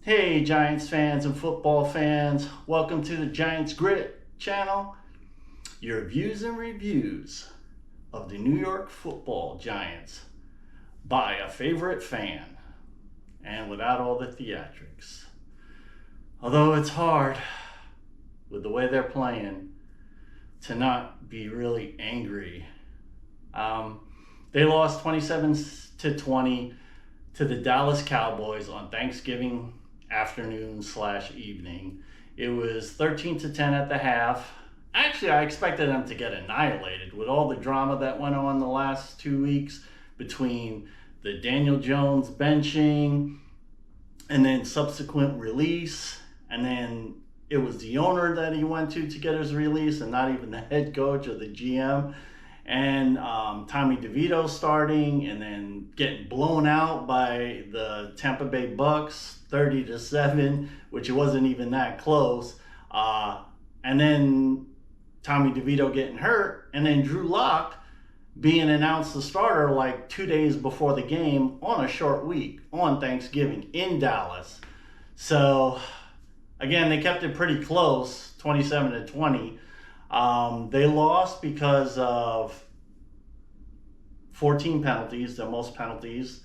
Hey Giants fans and football fans, welcome to the Giants Grit channel. Your views and reviews of the New York Football Giants by a favorite fan and without all the theatrics. Although it's hard with the way they're playing to not be really angry. They lost 27-20 to the Dallas Cowboys on Thanksgiving afternoon/evening. It was 13-10 at the half. Actually, I expected them to get annihilated with all the drama that went on the last 2 weeks between the Daniel Jones benching and then subsequent release. And then it was the owner that he went to get his release and not even the head coach or the GM. And Tommy DeVito starting and then getting blown out by the Tampa Bay Bucks 30-7, which it wasn't even that close. And then Tommy DeVito getting hurt, and then Drew Lock being announced the starter like 2 days before the game on a short week on Thanksgiving in Dallas. So again, they kept it pretty close, 27-20. They lost because of 14 penalties, the most penalties.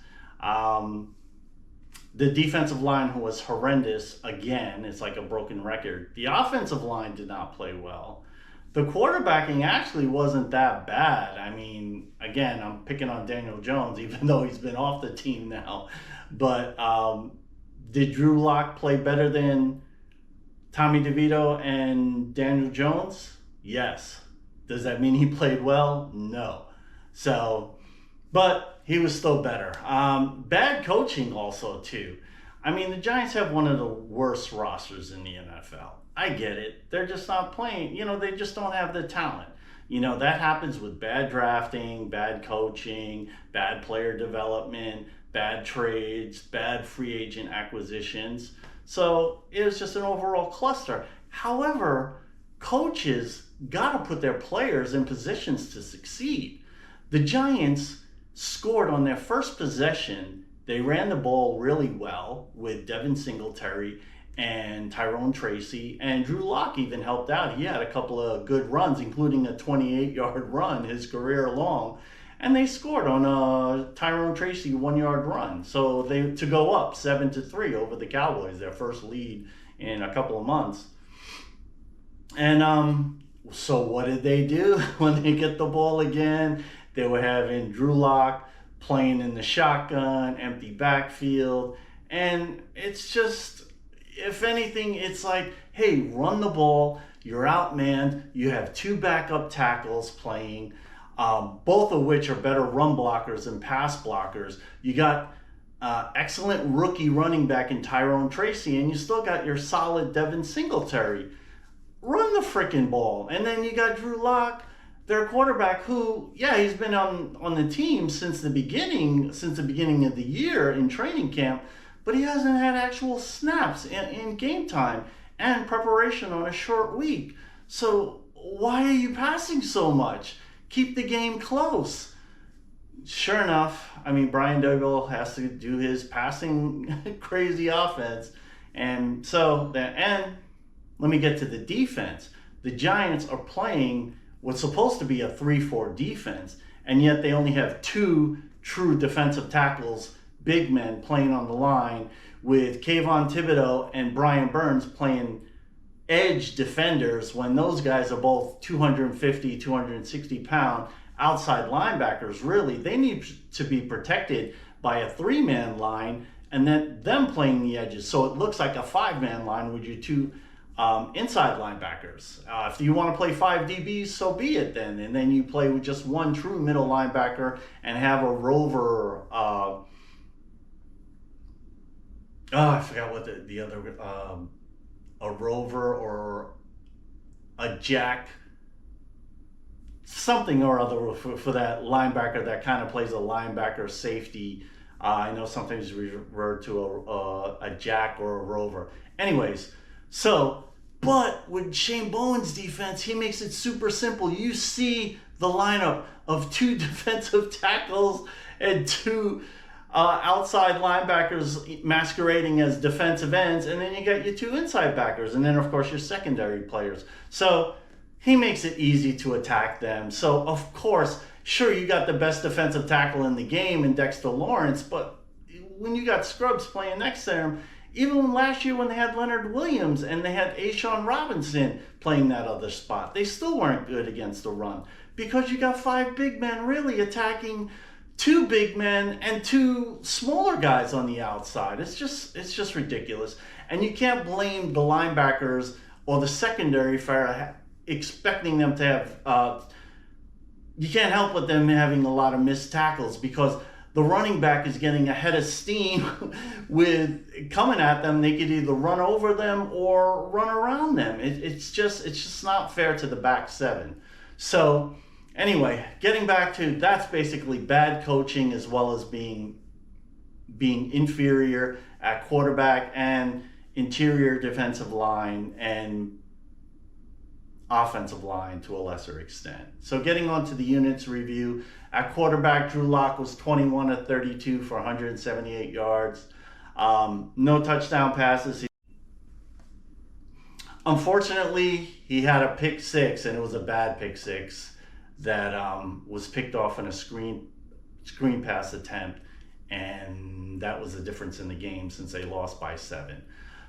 The defensive line was horrendous again. It's like a broken record. The offensive line did not play well. The quarterbacking actually wasn't that bad. I mean, again, I'm picking on Daniel Jones, even though he's been off the team now. But did Drew Lock play better than Tommy DeVito and Daniel Jones? Yes. Does that mean he played well? No. So, but he was still better. Bad coaching also too. I mean, the Giants have one of the worst rosters in the NFL. I get it. They're just not playing. They just don't have the talent. That happens with bad drafting, bad coaching, bad player development, bad trades, bad free agent acquisitions. So it was just an overall cluster. However, coaches got to put their players in positions to succeed. The Giants scored on their first possession. They ran the ball really well with Devin Singletary and Tyrone Tracy, and Drew Lock even helped out. He had a couple of good runs, including a 28-yard run, his career long, and they scored on a Tyrone Tracy 1-yard run. So to go up 7-3 over the Cowboys, their first lead in a couple of months. And so what did they do when they get the ball again? They were having Drew Lock playing in the shotgun, empty backfield. And it's just, if anything, it's like, hey, run the ball. You're outmanned. You have two backup tackles playing, both of which are better run blockers than pass blockers. You got excellent rookie running back in Tyrone Tracy, and you still got your solid Devin Singletary. Run the freaking ball. And then you got Drew Lock, their quarterback, who, yeah, he's been on the team since the beginning of the year in training camp, but he hasn't had actual snaps in game time and preparation on a short week. So why are you passing so much? Keep the game close. Sure enough, I mean, Brian Duggal has to do his passing crazy offense. And so, let me get to the defense. The Giants are playing what's supposed to be a 3-4 defense, and yet they only have two true defensive tackles, big men, playing on the line, with Kayvon Thibodeau and Brian Burns playing edge defenders when those guys are both 250, 260-pound outside linebackers. Really, they need to be protected by a 3-man line and then them playing the edges. So it looks like a 5-man line with your two inside linebackers. If you want to play 5 DBs, so be it then. And then you play with just one true middle linebacker and have a rover. I forgot what the other, a rover or a jack, something or other for that linebacker that kind of plays a linebacker safety. I know sometimes referred to a jack or a rover. Anyways, so, but with Shane Bowen's defense, he makes it super simple. You see the lineup of two defensive tackles and two outside linebackers masquerading as defensive ends, and then you got your two inside backers, and then of course your secondary players. So he makes it easy to attack them. So of course, sure, you got the best defensive tackle in the game in Dexter Lawrence, but when you got scrubs playing next to him, even last year when they had Leonard Williams and they had Ashawn Robinson playing that other spot, they still weren't good against the run because you got five big men really attacking two big men and two smaller guys on the outside. It's just ridiculous. And you can't blame the linebackers or the secondary for expecting them to have, you can't help with them having a lot of missed tackles because the running back is getting a head of steam with coming at them. They could either run over them or run around them. It's just not fair to the back seven. So anyway, getting back to, that's basically bad coaching as well as being inferior at quarterback and interior defensive line and offensive line to a lesser extent. So getting on to the units review, at quarterback, Drew Lock was 21 of 32 for 178 yards. No touchdown passes. Unfortunately, he had a pick six, and it was a bad pick six that was picked off in a screen pass attempt, and that was the difference in the game since they lost by 7.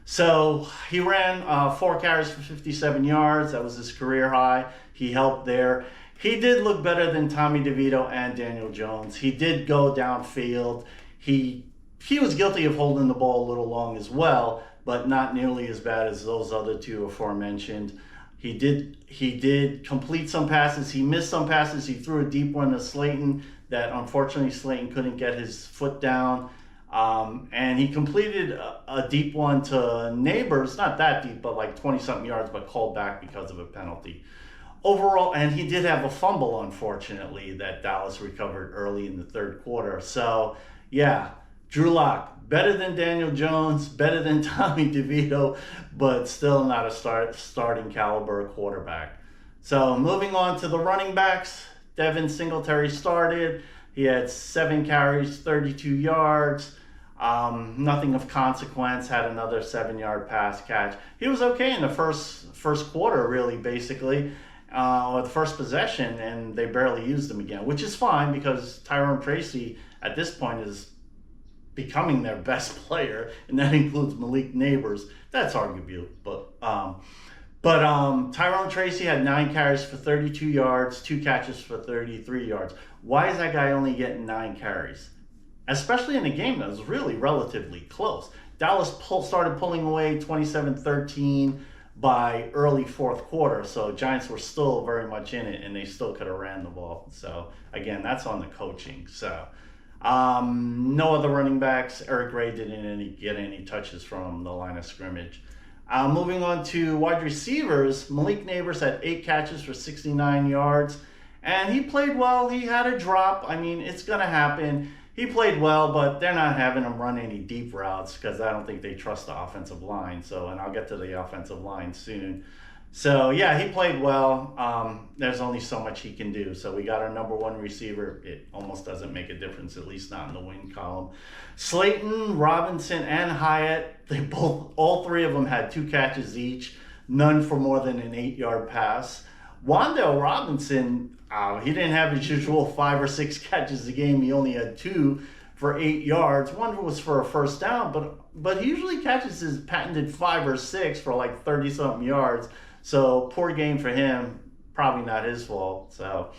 So he ran 4 carries for 57 yards. That was his career high. He helped there. He did look better than Tommy DeVito and Daniel Jones. He did go downfield. He was guilty of holding the ball a little long as well, but not nearly as bad as those other two aforementioned. He did complete some passes. He missed some passes. He threw a deep one to Slayton that unfortunately Slayton couldn't get his foot down. And he completed a deep one to Neighbors, not that deep, but like 20-something yards, but called back because of a penalty. Overall, and he did have a fumble, unfortunately, that Dallas recovered early in the third quarter. So, yeah, Drew Lock, better than Daniel Jones, better than Tommy DeVito, but still not a starting caliber quarterback. So, moving on to the running backs, Devin Singletary started. He had 7 carries, 32 yards. Nothing of consequence, had another 7-yard pass catch. He was okay in the first quarter, really, basically, or the first possession, and they barely used him again, which is fine because Tyrone Tracy at this point is becoming their best player, and that includes Malik Neighbors. That's arguable, but Tyrone Tracy had 9 carries for 32 yards, 2 catches for 33 yards. Why is that guy only getting 9 carries? Especially in a game that was really relatively close. Dallas started pulling away 27-13 by early fourth quarter, so Giants were still very much in it, and they still could have ran the ball. So, again, that's on the coaching. So, no other running backs. Eric Gray didn't get any touches from the line of scrimmage. Moving on to wide receivers, Malik Neighbors had 8 catches for 69 yards, and he played well. He had a drop. I mean, it's going to happen. He played well, but they're not having him run any deep routes because I don't think they trust the offensive line. So, and I'll get to the offensive line soon. So, yeah, he played well. There's only so much he can do. So we got our number 1 receiver. It almost doesn't make a difference, at least not in the win column. Slayton, Robinson, and Hyatt, all 3 of them had 2 catches each, none for more than an 8-yard pass. Wan'Dale Robinson, he didn't have his usual 5 or 6 catches a game. He only had 2 for 8 yards. One was for a first down, but he usually catches his patented 5 or 6 for like 30-something yards. So poor game for him. Probably not his fault. So,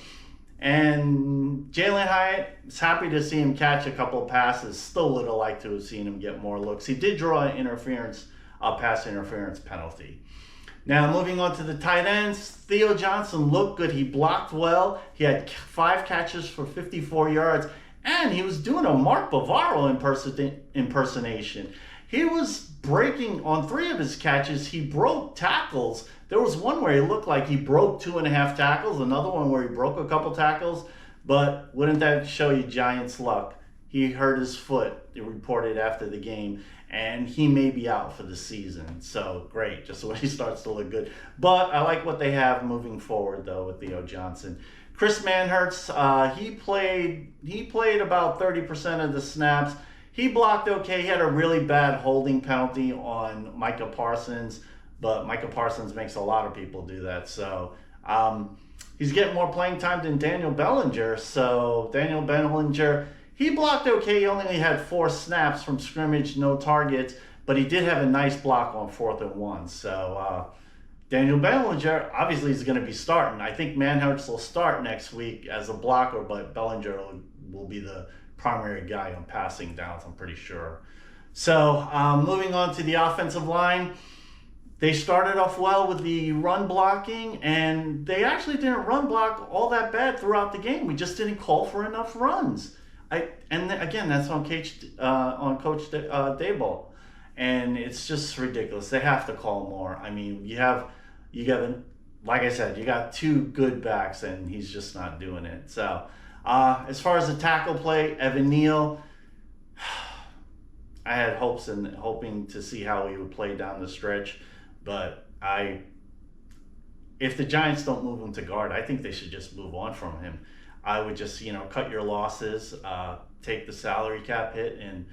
and Jalen Hyatt, is happy to see him catch a couple of passes. Still would have liked to have seen him get more looks. He did draw a pass interference penalty. Now, moving on to the tight ends, Theo Johnson looked good. He blocked well. He had 5 catches for 54 yards, and he was doing a Mark Bavaro impersonation. He was breaking on 3 of his catches. He broke tackles. There was one where he looked like he broke 2.5 tackles, another one where he broke a couple tackles, but wouldn't that show you Giants' luck? He hurt his foot, they reported after the game, and he may be out for the season. So great, just when he starts to look good. But I like what they have moving forward, though, with Theo Johnson. Chris Manhertz, he played about 30% of the snaps. He blocked okay. He had a really bad holding penalty on Micah Parsons, but Micah Parsons makes a lot of people do that. So he's getting more playing time than Daniel Bellinger. So Daniel Bellinger, he blocked okay. He only had 4 snaps from scrimmage, no targets, but he did have a nice block on 4th and 1. So Daniel Bellinger obviously is going to be starting. I think Manhertz will start next week as a blocker, but Bellinger will be the primary guy on passing downs, I'm pretty sure. So moving on to the offensive line, they started off well with the run blocking, and they actually didn't run block all that bad throughout the game. We just didn't call for enough runs. And again, that's on Coach Daboll. And it's just ridiculous. They have to call more. I mean, you got, like I said, you got 2 good backs, and he's just not doing it. So as far as the tackle play, Evan Neal, I had hoping to see how he would play down the stretch, but if the Giants don't move him to guard, I think they should just move on from him. I would just, cut your losses, take the salary cap hit, and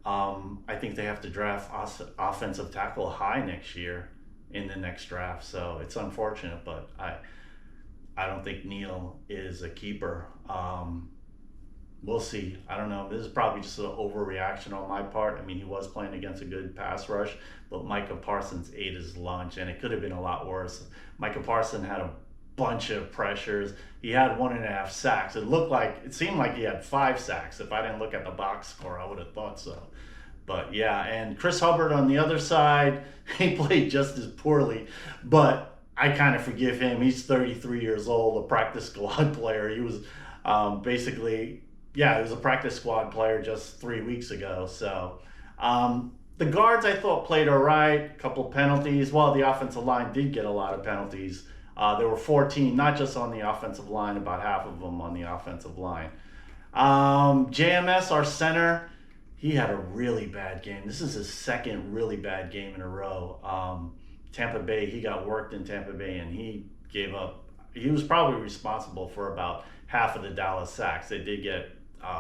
I think they have to draft offensive tackle high next year in the next draft. So it's unfortunate, but I don't think Neal is a keeper. We'll see. I don't know. This is probably just an overreaction on my part. I mean, he was playing against a good pass rush, but Micah Parsons ate his lunch, and it could have been a lot worse. Micah Parsons had a bunch of pressures. He had 1.5 sacks. It seemed like he had 5 sacks. If I didn't look at the box score, I would have thought so. But yeah, and Chris Hubbard on the other side, he played just as poorly, but I kind of forgive him. He's 33 years old, a practice squad player. He was he was a practice squad player just 3 weeks ago. So the guards I thought played all right, a couple penalties. Well, the offensive line did get a lot of penalties. There were 14, not just on the offensive line, about half of them on the offensive line. JMS, our center, he had a really bad game. This is his 2nd really bad game in a row. Tampa Bay, he got worked in Tampa Bay, and he gave up. He was probably responsible for about half of the Dallas sacks. They did get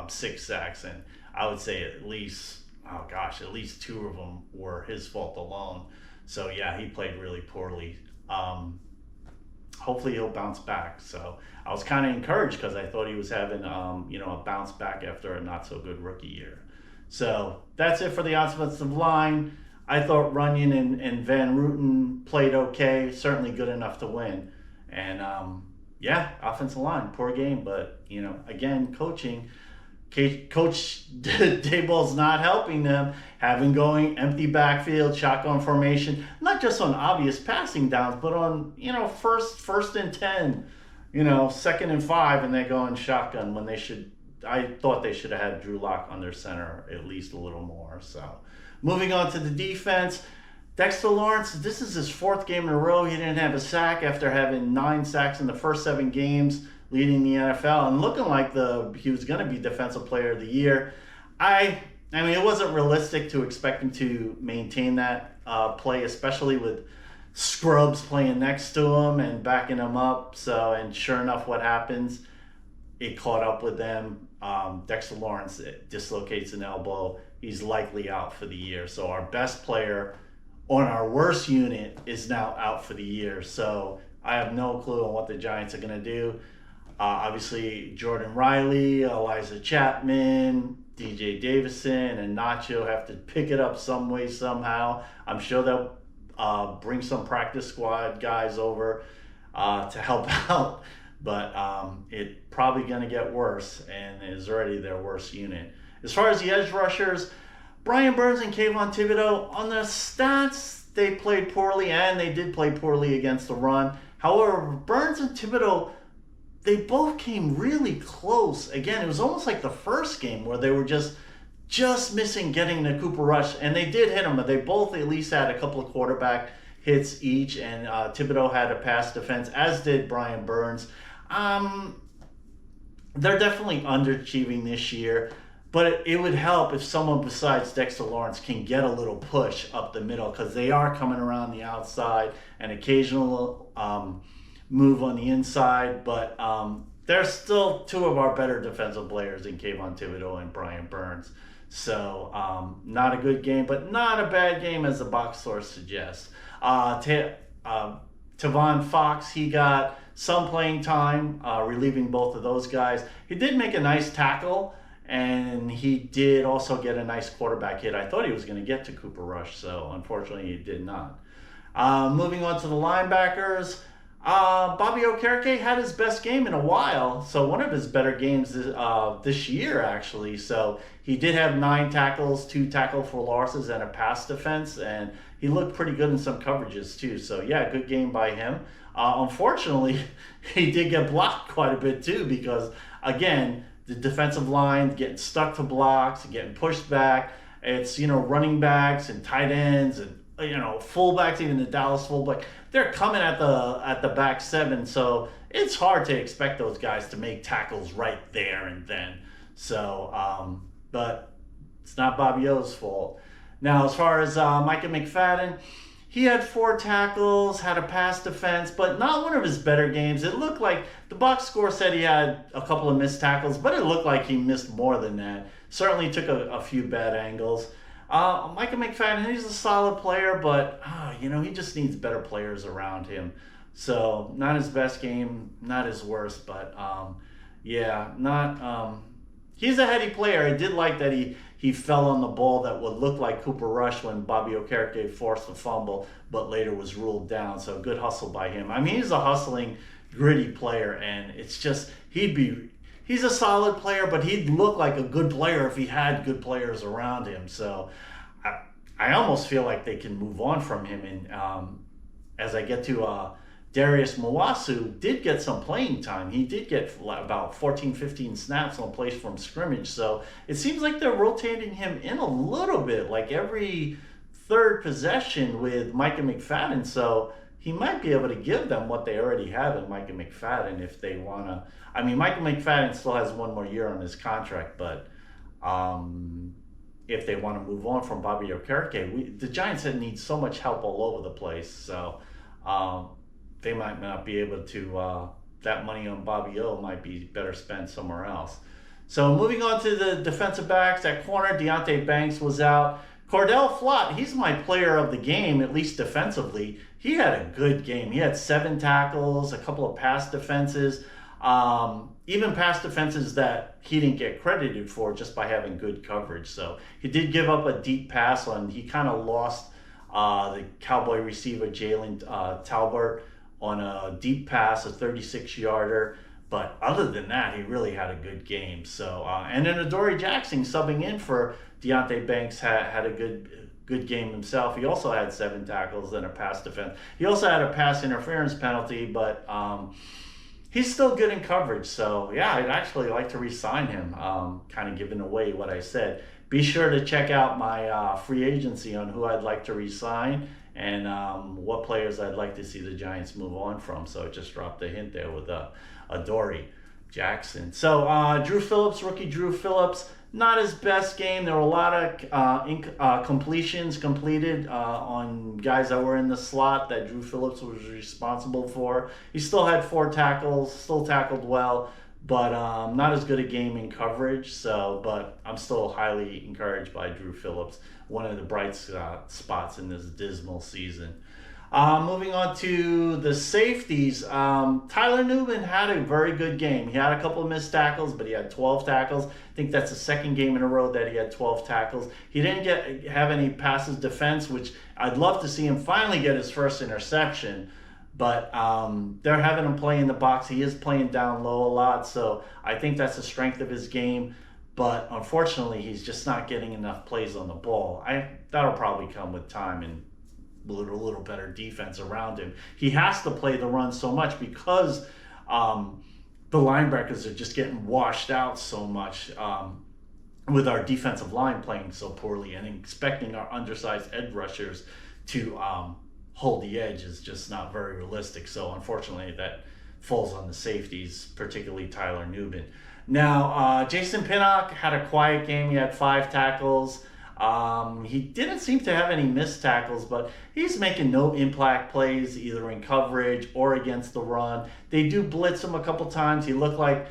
6 sacks, and I would say at least 2 of them were his fault alone. So yeah, he played really poorly. Hopefully he'll bounce back. So I was kind of encouraged because I thought he was having a bounce back after a not so good rookie year. So that's it for the offensive line. I thought Runyon and Van Ruten played okay, certainly good enough to win. And offensive line, poor game, but again, coaching. Coach Daboll's not helping them, having going empty backfield, shotgun formation, not just on obvious passing downs, but on, first and 10, 2nd and 5, and they're going shotgun when I thought they should have had Drew Lock under center at least a little more. So moving on to the defense, Dexter Lawrence, this is his 4th game in a row. He didn't have a sack after having 9 sacks in the first 7 games, leading the NFL and looking like he was going to be Defensive Player of the Year. I mean, it wasn't realistic to expect him to maintain that play, especially with scrubs playing next to him and backing him up. So, and sure enough, what happens? It caught up with them. Dexter Lawrence dislocates an elbow. He's likely out for the year. So our best player on our worst unit is now out for the year. So I have no clue on what the Giants are going to do. Obviously, Jordan Riley, Elijah Chapman, DJ Davison, and Nacho have to pick it up some way, somehow. I'm sure they'll bring some practice squad guys over to help out, but it's probably going to get worse, and is already their worst unit. As far as the edge rushers, Brian Burns and Kayvon Thibodeau, on the stats, they played poorly, and they did play poorly against the run. However, Burns and Thibodeau, they both came really close. Again, it was almost like the first game where they were just missing getting the Cooper Rush, and they did hit him, but they both at least had a couple of quarterback hits each, and Thibodeau had a pass defense, as did Brian Burns. They're definitely underachieving this year, but it would help if someone besides Dexter Lawrence can get a little push up the middle, because they are coming around the outside, an occasional move on the inside, but they're still two of our better defensive players in Kayvon Thibodeau and Brian Burns. So not a good game, but not a bad game as the box score suggests. Tavon Fox, he got some playing time, relieving both of those guys. He did make a nice tackle, and he did also get a nice quarterback hit. I thought he was going to get to Cooper Rush, so unfortunately he did not. Moving on to the linebackers, Bobby Okereke had his best game in a while, so one of his better games this year, actually. So he did have 9 tackles, 2 tackle for losses, and a pass defense, and he looked pretty good in some coverages too. So yeah, good game by him. Unfortunately, he did get blocked quite a bit too, because again, the defensive line getting stuck to blocks, getting pushed back. It's, running backs and tight ends and, fullbacks, even the Dallas fullback. They're coming at the back 7, so it's hard to expect those guys to make tackles right there and then. So, but it's not Bobby O's fault. Now, as far as Micah McFadden, he had 4 tackles, had a pass defense, but not one of his better games. It looked like the box score said he had a couple of missed tackles, but it looked like he missed more than that. Certainly took a few bad angles. Micah McFadden, he's a solid player, but he just needs better players around him. So not his best game, not his worst, but he's a heady player. I did like that he fell on the ball that would look like Cooper Rush when Bobby Okereke forced the fumble, but later was ruled down. So good hustle by him. I mean, he's a hustling, gritty player, and it's just he's a solid player, but he'd look like a good player if he had good players around him. So I almost feel like they can move on from him. And as I get to Darius Mawasu, did get some playing time. He did get about 14, 15 snaps on plays from scrimmage. So it seems like they're rotating him in a little bit, like every third possession with Micah McFadden. So he might be able to give them what they already have in Micah McFadden if they want to. I mean, Micah McFadden still has 1 more year on his contract, but if they want to move on from Bobby Okereke, the Giants need so much help all over the place. So they might not be able to, that money on Bobby O might be better spent somewhere else. So moving on to the defensive backs, at corner, Deonte Banks was out. Cordell Flott, he's my player of the game, at least defensively. He had a good game. He had 7 tackles, a couple of pass defenses, even pass defenses that he didn't get credited for just by having good coverage. So he did give up a deep pass he kind of lost the Cowboy receiver Jalen Talbert on a deep pass, a 36-yarder. But other than that, he really had a good game. So and then Adoree Jackson subbing in for Deonte Banks had a good game himself. He also had 7 tackles and a pass defense. He also had a pass interference penalty, but he's still good in coverage. So yeah, I'd actually like to re-sign him, kind of giving away what I said. Be sure to check out my free agency on who I'd like to re-sign and what players I'd like to see the Giants move on from. So just dropped a hint there with Adoree Jackson. So Drew Phillips, rookie Drew Phillips, not his best game. There were a lot of completions completed on guys that were in the slot that Drew Phillips was responsible for. He still had 4 tackles, still tackled well, but not as good a game in coverage. So, but I'm still highly encouraged by Drew Phillips, one of the bright spots in this dismal season. Moving on to the safeties, Tyler Newman had a very good game. He had a couple of missed tackles, but he had 12 tackles. I think that's the second game in a row that he had 12 tackles. He didn't have any passes defense, which I'd love to see him finally get his first interception. But they're having him play in the box. He is playing down low a lot, so I think that's the strength of his game. But unfortunately, he's just not getting enough plays on the ball. That'll probably come with time and a little better defense around him. He has to play the run so much because the linebackers are just getting washed out so much with our defensive line playing so poorly, and expecting our undersized edge rushers to hold the edge is just not very realistic. So unfortunately, that falls on the safeties, particularly Tyler Newman. Now, Jason Pinnock had a quiet game. He had 5 tackles. He didn't seem to have any missed tackles, but he's making no impact plays either in coverage or against the run. They do blitz him a couple times. He looked like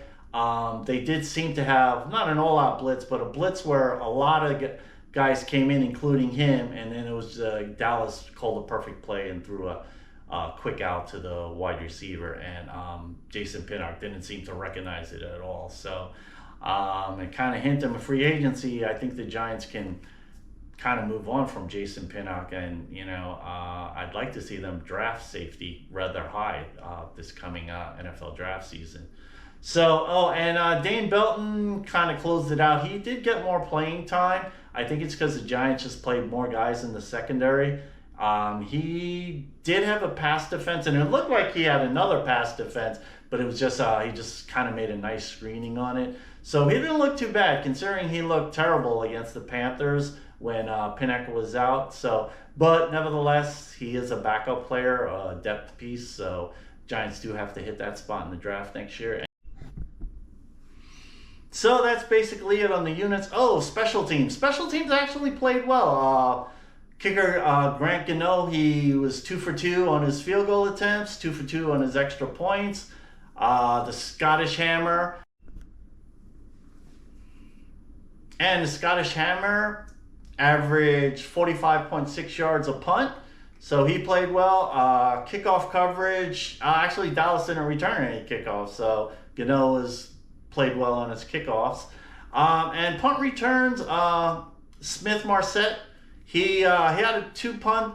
they did seem to have not an all-out blitz, but a blitz where a lot of guys came in, including him, and then it was Dallas called a perfect play and threw a quick out to the wide receiver, and Jason Pinnock didn't seem to recognize it at all. So it kind of hinted him a free agency. I think the Giants can kind of move on from Jason Pinnock, and I'd like to see them draft safety rather high this coming NFL draft season. So, Dane Belton kind of closed it out. He did get more playing time. I think it's because the Giants just played more guys in the secondary. He did have a pass defense, and it looked like he had another pass defense, but it was just he just kind of made a nice screening on it. So he didn't look too bad, considering he looked terrible against the Panthers when Pinnock was out. So, but nevertheless, he is a backup player, a depth piece. So Giants do have to hit that spot in the draft next year. So that's basically it on the units. Oh, special teams. Special teams actually played well. Kicker Grant Gano, he was 2 for 2 on his field goal attempts, 2 for 2 on his extra points. The Scottish Hammer. And the Scottish Hammer averaged 45.6 yards a punt. So he played well. Kickoff coverage. Actually, Dallas didn't return any kickoffs. So Gano played well on his kickoffs. And punt returns, Smith Marset, he had two punt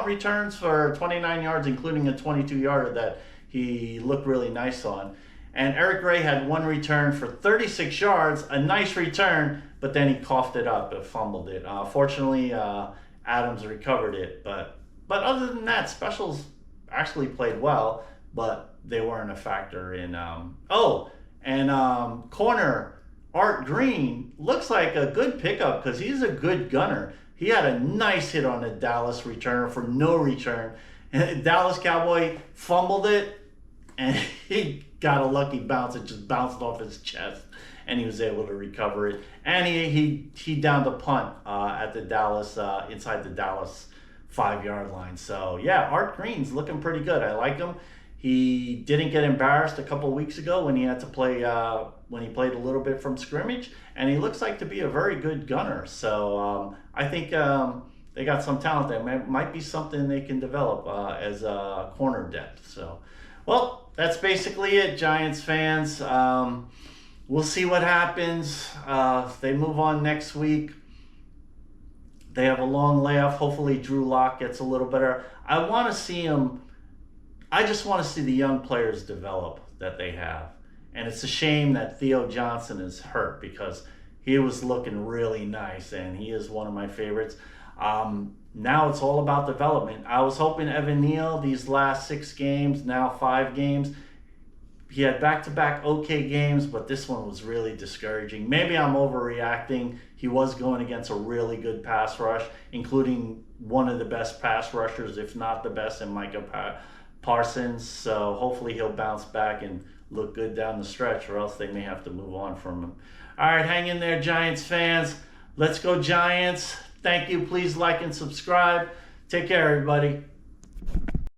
returns for 29 yards, including a 22-yarder that he looked really nice on. And Eric Gray had 1 return for 36 yards, a nice return, but then he coughed it up and fumbled it. Fortunately, Adams recovered it, but other than that, specials actually played well, but they weren't a factor in. Corner Art Green looks like a good pickup because he's a good gunner. He had a nice hit on a Dallas returner for no return. Dallas Cowboy fumbled it, and he got a lucky bounce. It just bounced off his chest, and he was able to recover it. And he downed a punt at the Dallas inside the Dallas 5-yard line. So yeah, Art Green's looking pretty good. I like him. He didn't get embarrassed a couple of weeks ago when he had to play when he played a little bit from scrimmage, and he looks like to be a very good gunner. So I think they got some talent there. Might be something they can develop as a corner depth. So, well, that's basically it, Giants fans. We'll see what happens. They move on next week. They have a long layoff. Hopefully Drew Lock gets a little better. I want to see him. I just want to see the young players develop that they have. And it's a shame that Theo Johnson is hurt because he was looking really nice and he is one of my favorites. Now it's all about development. I was hoping Evan Neal, these last 6 games, now 5 games, he had back-to-back okay games, but this one was really discouraging. Maybe I'm overreacting. He was going against a really good pass rush, including one of the best pass rushers, if not the best, in Micah Parsons. So hopefully he'll bounce back and look good down the stretch, or else they may have to move on from him. All right, hang in there, Giants fans. Let's go Giants. Thank you. Please like and subscribe. Take care, everybody.